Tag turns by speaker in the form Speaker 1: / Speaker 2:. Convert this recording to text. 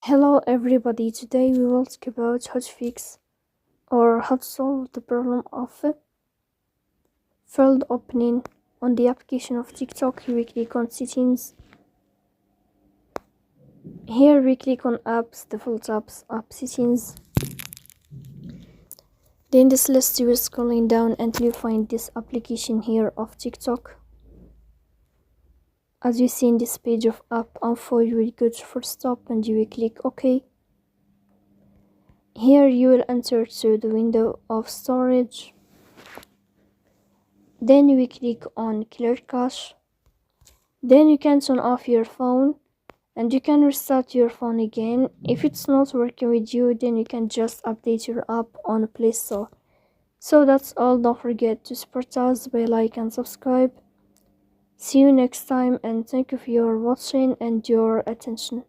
Speaker 1: Hello everybody, today we will talk about how to fix or how to solve the problem of failed opening on the application of TikTok. We click on settings. Here we click on apps, default apps, app settings. Then this list you will scrolling down until you find this application here of TikTok. As you see in this page of app info, you will go to first stop and you will click OK. Here you will enter to the window of storage. Then you will click on clear cache. Then you can turn off your phone and you can restart your phone again. If it's not working with you, then you can just update your app on Play Store. So that's all. Don't forget to support us by like and subscribe. See you next time, and thank you for your watching and your attention.